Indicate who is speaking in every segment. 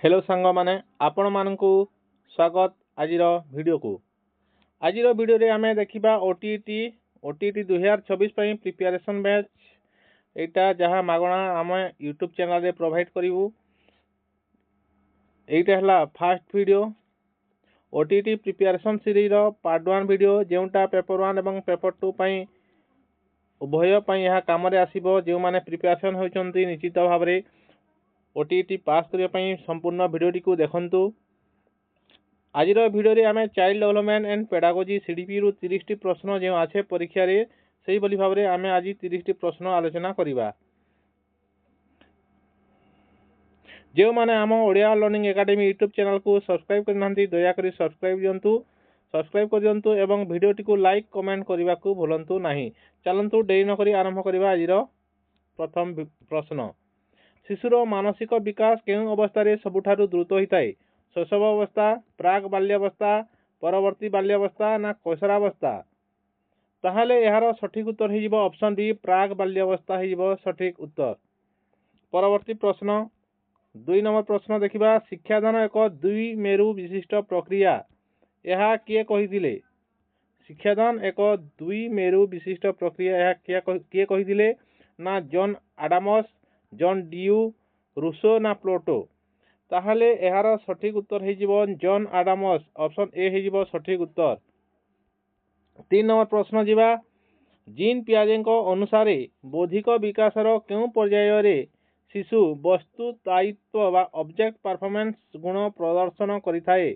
Speaker 1: Hello सांग माने आपण मानकु स्वागत आजिर वीडियो को। आजिर वीडियो रे आमे देखिबा ओटीटी 2026 पई प्रिपरेशन बैच एटा जहा मागणा आमे यूट्यूब चैनल रे प्रोवाइड करिवु। एटा हला first video OTET preparation series रो पार्ट 1 वीडियो जेउटा पेपर 1 एवं पेपर 2 पई उभय पई यह काम रे आसीबो। जे माने प्रिपरेशन होचंती निश्चित भाव रे ओटीटी पास करिया पई संपूर्ण वीडियो को देखंतु। आजिर वीडियो रे आमे child development and pedagogy CDP रु 30 टी प्रश्न जे आछे परीक्षा रे सेही बली भाव रे आमे आज 30 टी प्रश्न आलोचना करिबा। जे माने आम Odia learning academy YouTube channel को सब्सक्राइब करनांती दया करी सब्सक्राइब कर दियंतु एवं वीडियो टी को लाइक कमेंट करबा को भूलंतु नाही। चलंतु देरी न करी आरंभ करिबा आजिर प्रथम प्रश्न। शिशुर मानसिक विकास केउं अवस्था रे सबुठारु द्रुत होइताय? शैशव अवस्था, प्राक बाल्यावस्था, परवर्ती बाल्यावस्था ना कैशोरावस्था? ताहले यार सठिक उत्तर हो ऑप्शन बी प्राक बाल्यावस्था हो सठिक उत्तर। परवर्ती प्रश्न 2 नंबर प्रश्न देखिबा। शिक्षादान एक दुई मेरु विशिष्ट प्रक्रिया यह किए कहिदिले? शिक्षादान एक दुई मेरु विशिष्ट प्रक्रिया यह किए कहिदिले? ना जॉन आडामस, जॉन ड्यू, रूसो ना प्लोटो? ताहले यार सठिक उत्तर हो जॉन आडामस, ऑप्शन ए हो सठिक उत्तर। 3 नंबर प्रश्न जीवा। जीन पियाजे अनुसार बौद्धिक विकासर केउं पर्याय रे शिशु वस्तु दायित्व बा ऑब्जेक्ट परफॉर्मेंस गुण प्रदर्शन करिथाए?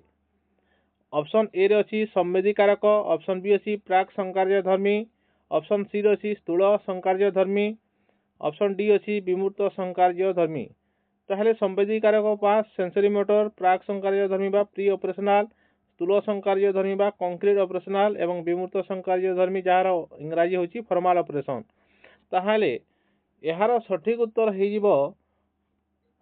Speaker 1: ऑप्शन ए रे अछि संवेदीकारक, ऑप्शन बी अछि प्राक संकार्यधर्मी, ऑप्शन सी रे अछि स्थूल संकार्यधर्मी, ऑप्शन डी अछि विमूर्त संकार्यधर्मी। ताहले संवेदीकारक पास सेंसरी मोटर, प्राक संकार्यधर्मी बा प्री ऑपरेशनल, स्थूल संकार्यधर्मी बा कंक्रीट ऑपरेशनल एवं विमूर्त संकार्यधर्मी जार इंग्राजी होची फॉर्मल ऑपरेशन। ताहले यार सठिक उत्तर हो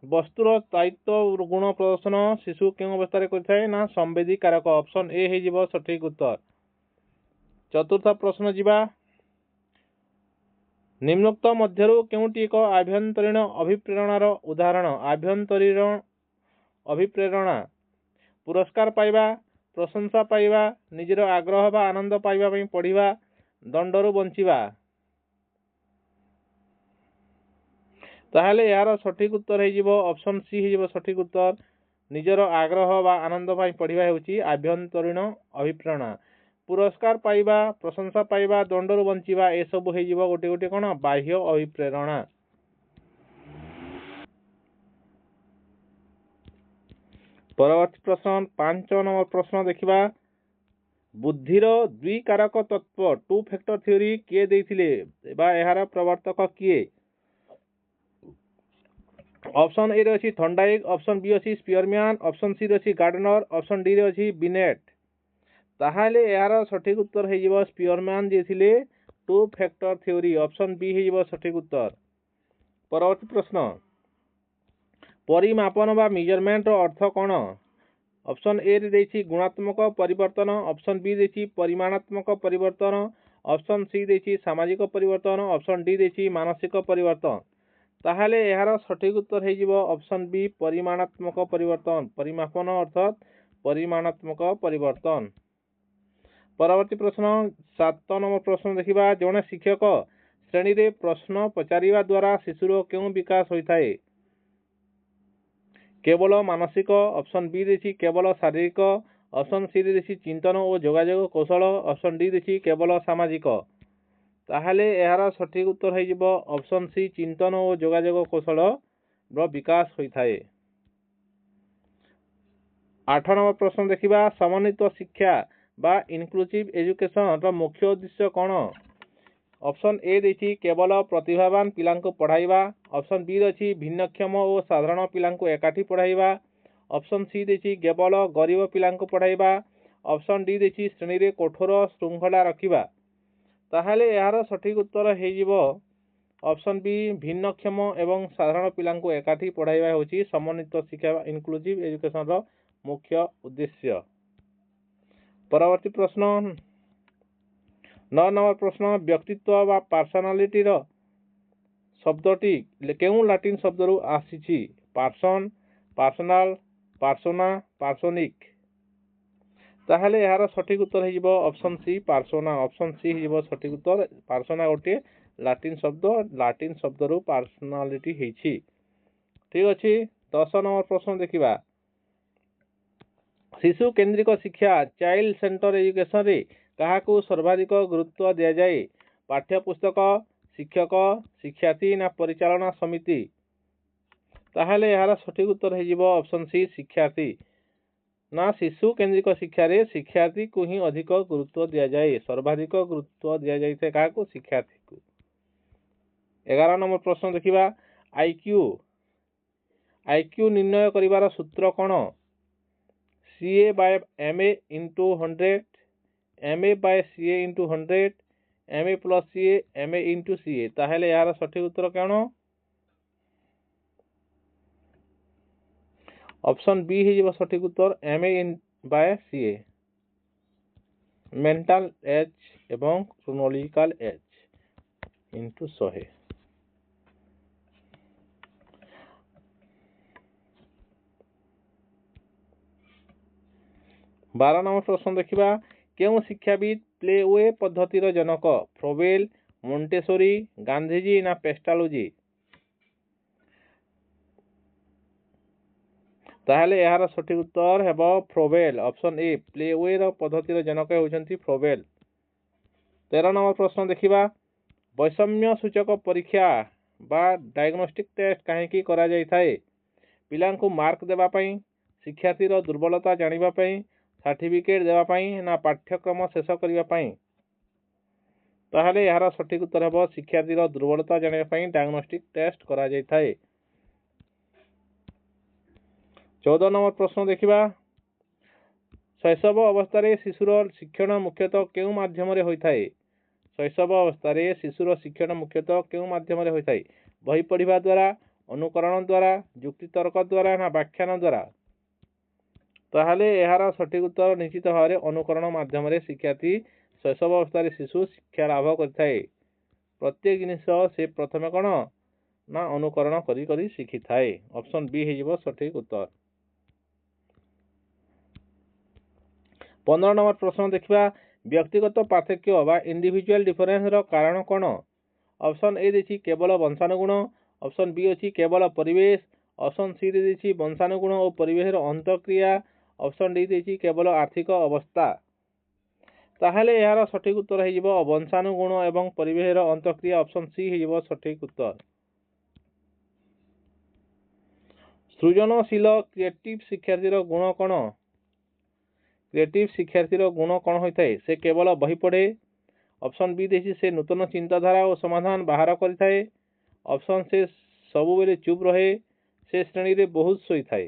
Speaker 1: वस्तुर दायित्व गुण प्रदर्शन शिशु केउं अवस्था रे करिथाय? ना संवेदीकारक, ऑप्शन ए हो सठिक उत्तर। चतुर्थ प्रश्न जीवा। निम्नोक्त मध्यरु केउंटी एक आभ्यंतरीण अभिप्रेरणार उदाहरण? आभ्यंतरीण अभिप्रेरणा पुरस्कार पाइबा, प्रशंसा पाइबा, निजर आग्रह बा आनंद पाइबा पई पढ़िबा, दंडरू बंचिबा? ताहले यार सठिक उत्तर हो ऑप्शन सी हो सठिक उत्तर। निजर आग्रह बा आनंद पई पढ़िबा हेउची आभ्यंतरीण अभिप्रेरणा। पुरस्कार पाइबा, प्रशंसा पाइबा, दंडरू बंचिबा ए सब हो गोटे गोटे कौन बाह्य अभिप्रेरणा। परवर्ती प्रश्न 5 नंबर प्रश्न देखिबा। बुद्धिर द्विकारक तत्व टू फैक्टर थ्योरी किए देथिले बा एहार प्रवर्तक किए? ऑप्शन ए रे अछि थॉर्नडाइक, ऑप्शन बी अछि स्पियरमैन, ऑप्शन सी रे अछि गार्डनर, ऑप्शन डी रे अछि बिनेट? ताहले यार सठिक उत्तर हो स्पियरमैन जे थिले two factor theory, option B हो सठिक उत्तर। परवर्ती प्रश्न। परिमापन बा मेजरमेंट अर्थ कौन? ऑप्शन ए रे देछि गुणात्मक परिवर्तन, ऑप्शन बी देछि परिमाणात्मक परिवर्तन, ऑप्शन सी देछि सामाजिक परिवर्तन, ऑप्शन डी देछि मानसिक परिवर्तन? ताहले यार सठिक उत्तर हो ऑप्शन बी परिमाणात्मक परिवर्तन। परिमापन अर्थात परिमाणात्मक परिवर्तन। परवर्ती प्रश्न 7 नंबर प्रश्न देखिबा। जने शिक्षक श्रेणी रे प्रश्न पचारिबा द्वारा शिशुर केउं विकास होइथाय? केवल मानसिक, ऑप्शन बी देछि केवल शारीरिक, ऑप्शन सी देछि चिंतन और जोगाजोग कौशल, ऑप्शन डी देछि केवल सामाजिक? ताहले यार सठिक उत्तर हो ऑप्शन सी चिंतन और जोगाजोग कौशल रो विकास होइथाय। 8 नंबर प्रश्न देखिबा। समन्वित शिक्षा बा इनक्लूसिव एजुकेशन रो मुख्य उद्देश्य कौन? ऑप्शन ए देछि केवल प्रतिभावान पिलांको पढ़ाइबा, ऑप्शन बी अछि भिन्नक्षम और साधारण पिलांको एकाठी पढ़ाइबा, ऑप्शन सी देछि केवल गरीब पिलांको पढ़ाइबा, ऑप्शन डी देछि श्रेणी रे कठोर श्रृंखला रखिबा? ताहले यार सठिक उत्तर हो ऑप्शन बी भिन्नक्षम एवं साधारण पिलांको एकाठी पढ़ाइबा होछि समन्वित शिक्षा इनक्लूसिव एजुकेशन रो मुख्य उद्देश्य। परवर्ती प्रश्न 9 नंबर प्रश्न। व्यक्तित्व बा पर्सनालिटी रो शब्दटी केउं लाटिन शब्द रु आसीछि? पर्सन, पर्सनल, पार्सोना पार्सोनिक ताहले यार सठिक उत्तर हो ऑप्शन सी पार्सोना ऑप्शन सी हो सठिक उत्तर पार्सोना गोटे लाटिन शब्द रु पर्सनालिटी हेछि ठीक अछि 10 नंबर प्रश्न देखिबा शिशु केंद्रिक शिक्षा चाइल्ड सेंटर एजुकेशन रे काहाकू सर्वाधिक गुरुत्व दिया जाए पाठ्यपुस्तक शिक्षक शिक्षार्थी ना परिचालना समिति ताहले यार सठिक उत्तर हो ऑप्शन सी शिक्षार्थी ना शिशु केंद्रिक शिक्षा रे शिक्षार्थी को ही अधिक गुरुत्व दिया जाए सर्वाधिक गुरुत्व दिया जाए काहाकू शिक्षार्थी को 11 नंबर प्रश्न देखिबा आईक्यू निर्णय करिवार सूत्र कोन CA by MA into 100 MA by CA into 100 MA plus CA MA into CA ताहले यार सठिक उत्तर कौन ऑप्शन बी हो सठिक उत्तर MA by CA mental age एवं क्रोनोलॉजिकल एज इंटू 100 12 नंबर प्रश्न देखिबा केउ शिक्षाविद प्लेवे पद्धतिर जनक फ्रोबेल मोंटेसोरी गांधीजी ना पेस्टालोजी ताहले यार सठिक उत्तर हेबो फ्रोबेल ऑप्शन ए प्लेवे रो पद्धतिर जनक होउछंती फ्रोबेल 13 नंबर प्रश्न देखिबा वैषम्य सूचक परीक्षा बा डायग्नोस्टिक टेस्ट काहे की करा जाय थाए पिलांको मार्क देबा पई शिक्षार्थी रो दुर्बलता जानिबा पई सर्टिफिकेट देबा पई ना पाठ्यक्रम शेष करिबा पई ताहले यार सठिक उत्तर हेबो शिक्षार्थी रो दुर्बलता जानिबा पई डायग्नोस्टिक टेस्ट करा जाय थाए 14 नंबर प्रश्न देखिबा शैशव अवस्था रे शिशुर शिक्षण मुख्यतः केउ माध्यम रे होय थाए शैशव अवस्था रे शिशुर शिक्षण मुख्यतः केउ माध्यम रे होय थाए बही पढ़िबा द्वारा अनुकरण द्वारा युक्ति तर्क द्वारा ना व्याख्यान द्वारा ताहले यार सठिक उत्तर निश्चित भाव में अनुकरण माध्यम रे शिक्षार्थी शैशव अवस्था रे शिशु शिक्षा लाभ करथाए प्रत्येक जिनिस से प्रथमे कोन ना अनुकरण करी करी शिखि थाए ऑप्शन बी हेजिबो सठिक उत्तर 15 नंबर प्रश्न देखिबा व्यक्तिगत पार्थक्य बा इंडिविजुअल डिफरेंस रो कारण कोन ऑप्शन ए देछि केवल वंशानुगुण ऑप्शन बी अछि केवल परिवेश ऑप्शन सी देछि वंशानुगुण और परिवेश रो अंतःक्रिया ऑप्शन डी देछि केवल आर्थिक अवस्था ताहले यार सठिक उत्तर हेजिबो वंशानुगुण एवं परिवेश रो अंतःक्रिया ऑप्शन सी हेजिबो सठिक उत्तर सृजनशील क्रिएटिव शिक्षार्थी रो गुण कोन क्रिएटिव शिक्षार्थी रो गुण कोन होइथाय से केवल बही पढ़े ऑप्शन बी देछि से नूतन चिंताधारा और समाधान बाहर करिथाय ऑप्शन से सबु बेले चुप रहे से श्रेणी रे बहुत सोई थाए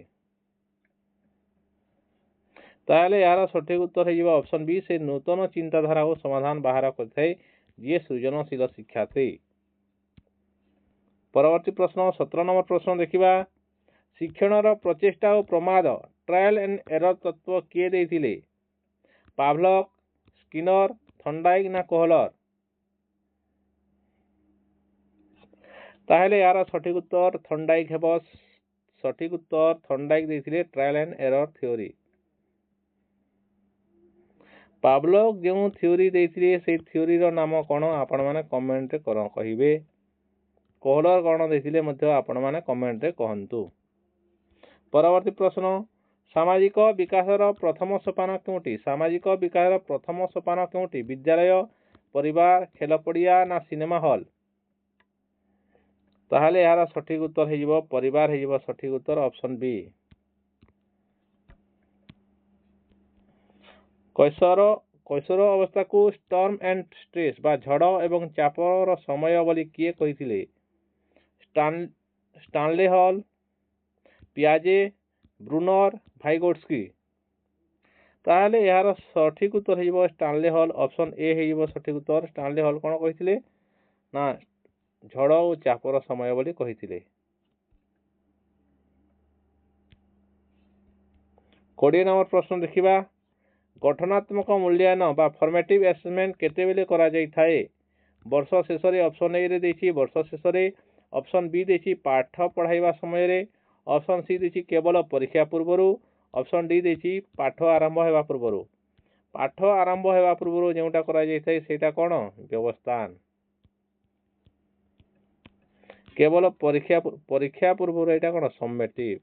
Speaker 1: ताहले यार सठिक उत्तर हेजिबा ऑप्शन बी से नूतन चिंताधारा और समाधान बाहर करिथाय जे सृजनशील शिक्षार्थी परवर्ती प्रश्न 17 नंबर प्रश्न देखिबा शिक्षणर प्रचेष्टा और प्रमाद ट्रायल एंड एरर तत्व किए देथिले पावलक स्किनर थंडाइक ना कोहलर ताहले यार सठिक उत्तर थंडाइक हेबो सठिक उत्तर थंडाइक देथिले ट्रायल एंड एरर थ्योरी पावलक जो थ्योरी देथिले से थ्योरी रो नाम कोन आपण माने कमेंट रे कहिबे कोहलर कोन देथिले मध्ये आपण माने कमेंट रे कहंतु परवर्ती प्रश्न सामाजिक विकासर प्रथम सोपान केउटी सामाजिक विकासर प्रथम सोपान केउटी विद्यालय परिवार खेल पड़िया ना सिनेमा हॉल ताहले यार सठिक उत्तर हेजिबो परिवार हेजिबो सठिक उत्तर ऑप्शन बी कैशोर अवस्था को स्टॉर्म एंड स्ट्रेस बा झड़ एवं चापर समय बोली किए कहिथिले स्टानले हॉल पियाजे ब्रूनर भाइगोट्स्की ताहले यार सठिक उत्तर हेजिबो स्टानले हॉल ऑप्शन ए हेजिबो सठिक उत्तर स्टानले हॉल कोन कहिथिले ना झड़ और चापर समय बोली कहिथिले 20 नंबर प्रश्न देखिबा गठनात्मक मूल्यांकन बा फॉर्मेटिव असेसमेंट केतेबेले करा जाय थाए वर्ष शेष रे ऑप्शन ए रे देछि वर्ष शेष रे ऑप्शन बी देछि पाठ पढ़ाइबा समय रे ऑप्शन सी देछि केवल परीक्षा पूर्व, ऑप्शन डी देछि पाठ आरंभ हेबा पूर्व। पाठ आरंभ हेबा पूर्व जेउटा करा जाय थाए सेटा कोन व्यवस्थान, केवल परीक्षा पूर्व एटा कोन समेटिव,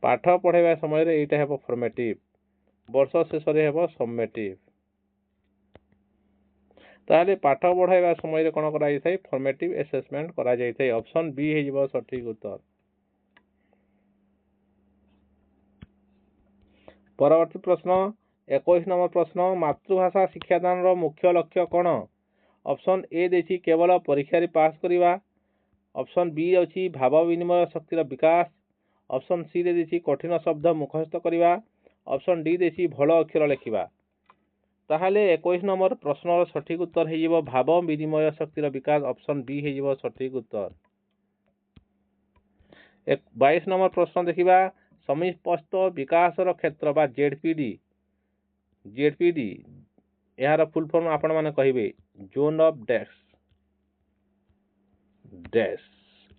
Speaker 1: पाठ पढ़ाइबा समय रे एटा हेबो फॉर्मेटिव, वर्ष शेष रे हेबो समेटिव। ताले पाठ पढ़ाइबा समय रे कोन करा जाय थाए फॉर्मेटिव असेसमेंट करा जाय थाए। ऑप्शन बी हे जिवो सठिक उत्तर। परवर्ती प्रश्न 21 नंबर प्रश्न, मातृभाषा शिक्षादान रो मुख्य लक्ष्य कोन? ऑप्शन ए देछि केवल परीक्षा रे पास करिवा, ऑप्शन बी अछि भाव विनिमय शक्तिर विकास, ऑप्शन सी रे देछि कठिन शब्द मुखस्थ करिवा, ऑप्शन डी देछि भलो अक्षर लिखिबा। ताहले 21 नंबर प्रश्नर सठिक उत्तर हे जिवो भाव विनिमय शक्तिर विकास, ऑप्शन बी हे जिवो सठिक उत्तर। 22 नंबर प्रश्न देखिबा, समिष्ट विकासर क्षेत्र बा जेडपीडी यार फुल फॉर्म आपण माने कहिबे जोन ऑफ डैश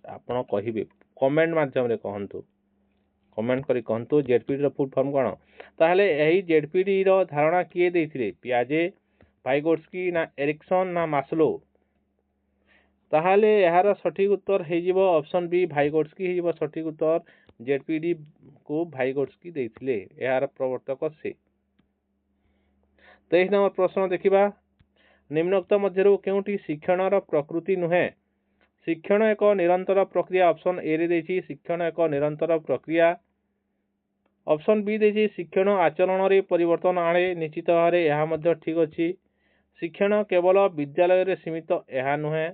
Speaker 1: आपण कहिबे कमेंट माध्यम रे कहंतु, कमेंट करी कहंतु जेडपीडी रो फुल फॉर्म कोन। ताहले एही जेडपीडी रो धारणा किए देथिले, पियाजे, भाइगोट्स्की ना एरिक्सन ना मास्लो। ताहले यार सठिक उत्तर हे जिवो ऑप्शन बी भाइगोट्स्की हे जिवो सठिक उत्तर। जेडपीडी को भाइगोट्स्की देथिले, यार प्रवर्तक से। 23 नंबर प्रश्न देखिबा, निम्नोक्त मध्यरु केउटी शिक्षणर प्रकृति नुहे? शिक्षण एक निरंतर प्रक्रिया, ऑप्शन ए रे देछि शिक्षण एक निरंतर प्रक्रिया, ऑप्शन बी देछि शिक्षण आचरण रे परिवर्तन आणे, निश्चित भावे यह मध्य ठीक अछि। शिक्षण केवल विद्यालय रे सीमित यह नुहे,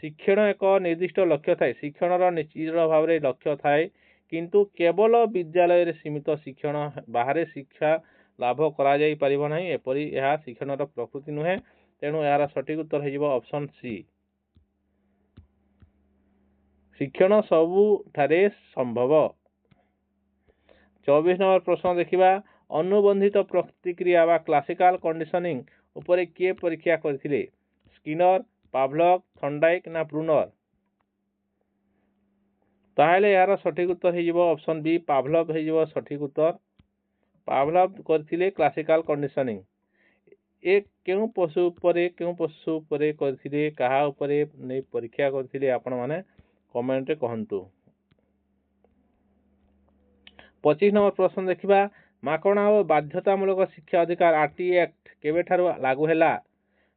Speaker 1: शिक्षण एक निर्दिष्ट लक्ष्य थाए, शिक्षणर निश्चित भाव रे लक्ष्य थाए किंतु केवल विद्यालय रे सीमित शिक्षण बाहर शिक्षा लाभ करा जाई परिबो नाही, एपरि यह शिक्षणर प्रकृति नुहे। तेणु यार सठिक उत्तर हे जिवो ऑप्शन सी, शिक्षण सबु ठारे संभव। 24 नंबर प्रश्न देखिबा, अनुबंधित प्रतिक्रिया बा क्लासिकल कंडीशनिंग उपरे किए परीक्षा करथिले? स्किनर, पावलव, थॉर्नडाइक ना ब्रूनर। ताहले यार सठिक उत्तर हे जिवो ऑप्शन बी पावलव हे जिवो सठिक उत्तर। पावलव करथिले क्लासिकल कंडीशनिंग। ए केउ पशु उपरे करथिले, कहा उपरे नै परीक्षा करथिले आपण माने कमेंट रे कहंतु। 25 नंबर प्रश्न देखिबा, माकणा और बाध्यतामूलक शिक्षा अधिकार आरटी एक्ट केबे ठारू लागू हैला?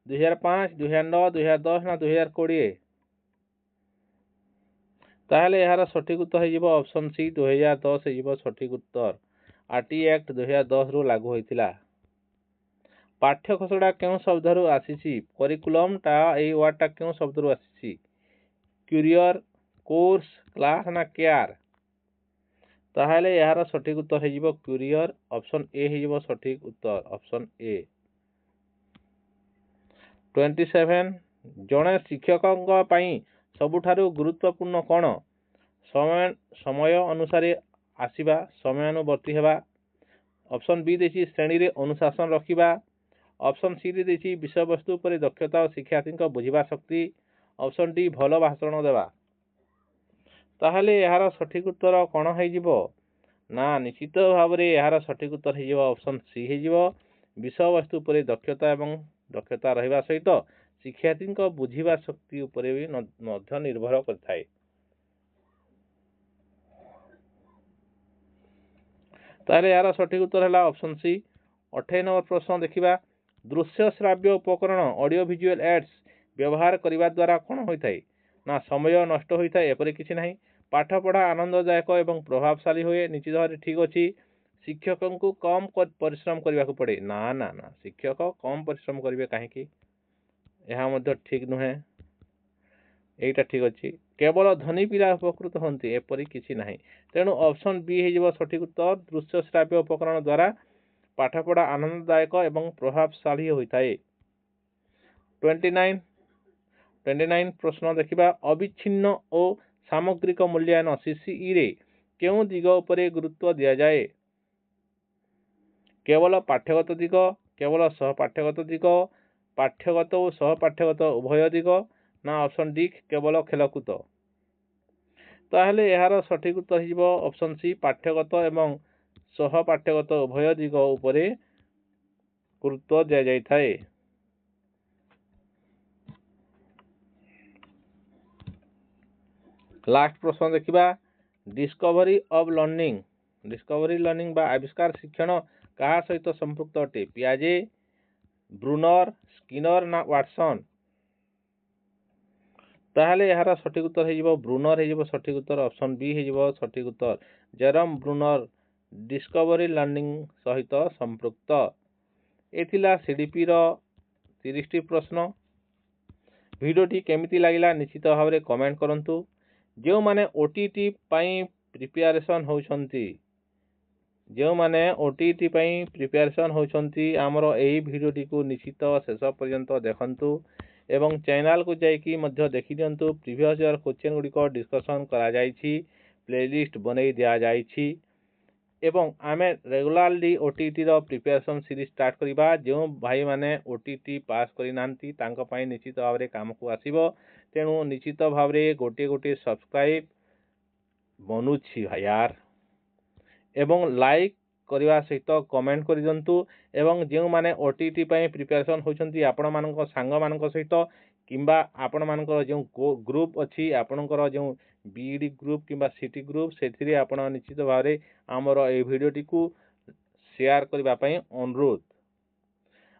Speaker 1: 2005, 2009, 2010 ना 2020। ताहले यार सठिक उत्तर हे जिवो ऑप्शन सी 2010 हे जिवो सठिक उत्तर। आरटी एक्ट 2010 रु लागू होइतिला। पाठ्य खसडा केउ शब्द रु आसीछि? करिकुलम टा एई वर्ड टा केउ शब्द रु आसीछि? क्यूरियर, कोर्स, क्लास ना केयर। ताहले यार सठिक उत्तर हे जिवो क्यूरियर, ऑप्शन ए हे जिवो सठिक उत्तर, ऑप्शन ए। 27 जणे शिक्षकଙ୍କ ପାଇଁ ସବୁଠାରୁ ଗୁରୁତ୍ୱପୂର୍ଣ୍ଣ କ'ଣ? समय अनुसार आसिबा, समयानुवर्ती हेबा, ऑप्शन बी देछि श्रेणी रे अनुशासन रखिबा, ऑप्शन सी रे देछि विषय वस्तु पर दक्षता और शिक्षार्थी बुझिबा शक्ति, ऑप्शन डी भलो भाषण देबा। ताहले यार सठिक उत्तर कोन हे जिवो ना निश्चित भाव रे यार सठिक उत्तर हे जिवो ऑप्शन सी हे जिवो विषय वस्तु पर दक्षता एवं दक्षता रहिबा सहित शिक्षार्थी बुझिबा शक्ति उपरे भी मध्य निर्भर करथाय। तारे यार सठिक उत्तर है ऑप्शन सी। 28 नंबर प्रश्न देखिबा, दृश्य श्राव्य उपकरण ऑडियो विजुअल एड्स व्यवहार करने द्वारा कौन होता है? ना समय नष्ट होता है, एपरी किसी ना। पाठ पढ़ा आनंददायक एवं प्रभावशाली हुए, निश्चित भाव ठीक अच्छी। शिक्षक को कम परिश्रम करने को पड़े ना ना ना, शिक्षक कम परिश्रम करेंगे कहीं, यह ठीक नुहे, यहीटा ठीक अच्छी। केवल धनी पिला उपकृत होती, एपरी किसी ना। तेणु ऑप्शन बी हो सठिक उत्तर, दृश्य श्राव्य उपकरण द्वारा पाठपढ़ा आनंददायक एवं प्रभावशाली होता है। 29 प्रश्न देखिबा, अविच्छिन्न और सामग्रिक मूल्यांकन सीसीई रे केउं दिग उपरे गुरुत्व दिया जाए? केवल पाठ्यगत दिग, केवल सहपाठ्यगत दिग, पाठ्यगत और सहपाठ्यगत उभय दिग, ना ऑप्शन डी केवल खेलकूद। ତାହେଲେ ଏହାର ସଠିକ୍ ଉତ୍ତର ହେଇଯିବ ଅପସନ୍ ସି ପାଠ୍ୟଗତ ଏବଂ ସହ ପାଠ୍ୟଗତ ଉଭୟ ଦିଗ ଉପରେ ଗୁରୁତ୍ୱ ଦିଆଯାଇଥାଏ। ଲାଷ୍ଟ ପ୍ରଶ୍ନ ଦେଖିବା ଡିସ୍କଭରି ଅଫ୍ ଲର୍ଣ୍ଣିଂ ବା ଆବିଷ୍କାର ଶିକ୍ଷଣ କାହା ସହିତ ସମ୍ପୃକ୍ତ ଅଟେ? ପିଆଜେ, ବ୍ରୁନର, ସ୍କିନର ନା ୱାଟସନ୍? ତାହେଲେ ଏହାର ସଠିକ୍ ଉତ୍ତର ହେଇଯିବ ବ୍ରୁନର ହେଇଯିବ ସଠିକ୍ ଉତ୍ତର। ଅପସନ୍ ବି ହେଇଯିବ ସଠିକ୍ ଉତ୍ତର। ଜେରମ୍ ବ୍ରୁନର ଡିସ୍କଭରି ଲର୍ଣ୍ଣିଂ ସହିତ ସମ୍ପୃକ୍ତ। ଏ ଥିଲା CDPର 30ଟି ପ୍ରଶ୍ନ। ଭିଡ଼ିଓଟି କେମିତି ଲାଗିଲା ନିଶ୍ଚିତ ଭାବରେ କମେଣ୍ଟ କରନ୍ତୁ। ଯେଉଁମାନେ OTT ପାଇଁ ପ୍ରିପାରେସନ୍ ହେଉଛନ୍ତି ଆମର ଏହି ଭିଡ଼ିଓଟିକୁ ନିଶ୍ଚିତ ଶେଷ ପର୍ଯ୍ୟନ୍ତ ଦେଖନ୍ତୁ ଏବଂ ଚ୍ୟାନେଲକୁ ଯାଇକି ମଧ୍ୟ ଦେଖିଦିଅନ୍ତୁ। ପ୍ରିଭିୟସ୍ ଇୟର କୋଶ୍ଚିନ୍ ଗୁଡ଼ିକ ଡିସ୍କସନ୍ କରାଯାଇଛି, ପ୍ଲେଲିଷ୍ଟ ବନେଇ ଦିଆଯାଇଛି ଏବଂ ଆମେ ରେଗୁଲାରଲି OTTର ପ୍ରିପାରେସନ୍ ସିରିଜ୍ ଷ୍ଟାର୍ଟ କରିବା। ଯେଉଁ ଭାଇମାନେ OTT ପାସ୍ କରିନାହାନ୍ତି ତାଙ୍କ ପାଇଁ ନିଶ୍ଚିତ ଭାବରେ କାମକୁ ଆସିବ। ତେଣୁ ନିଶ୍ଚିତ ଭାବରେ ଗୋଟିଏ ସବସ୍କ୍ରାଇବ୍ ବନୁଛି ଭାୟାର ଏବଂ ଲାଇକ୍ କରିବା ସହିତ କମେଣ୍ଟ କରିଦିଅନ୍ତୁ ଏବଂ ଯେଉଁମାନେ OTT ପାଇଁ ପ୍ରିପାରେସନ୍ ହେଉଛନ୍ତି ଆପଣମାନଙ୍କ ସାଙ୍ଗମାନଙ୍କ ସହିତ କିମ୍ବା ଆପଣମାନଙ୍କର ଯେଉଁ ଗ୍ରୁପ୍ ଅଛି ଆପଣଙ୍କର ଯେଉଁ BED ଗ୍ରୁପ୍ କିମ୍ବା CT ଗ୍ରୁପ୍ ସେଥିରେ ଆପଣ ନିଶ୍ଚିତ ଭାବରେ ଆମର ଏହି ଭିଡ଼ିଓଟିକୁ ସେୟାର କରିବା ପାଇଁ ଅନୁରୋଧ।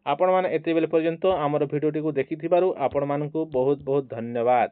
Speaker 1: ଆପଣମାନେ ଏତେବେଳେ ପର୍ଯ୍ୟନ୍ତ ଆମର ଭିଡ଼ିଓଟିକୁ ଦେଖିଥିବାରୁ ଆପଣମାନଙ୍କୁ ବହୁତ ବହୁତ ଧନ୍ୟବାଦ।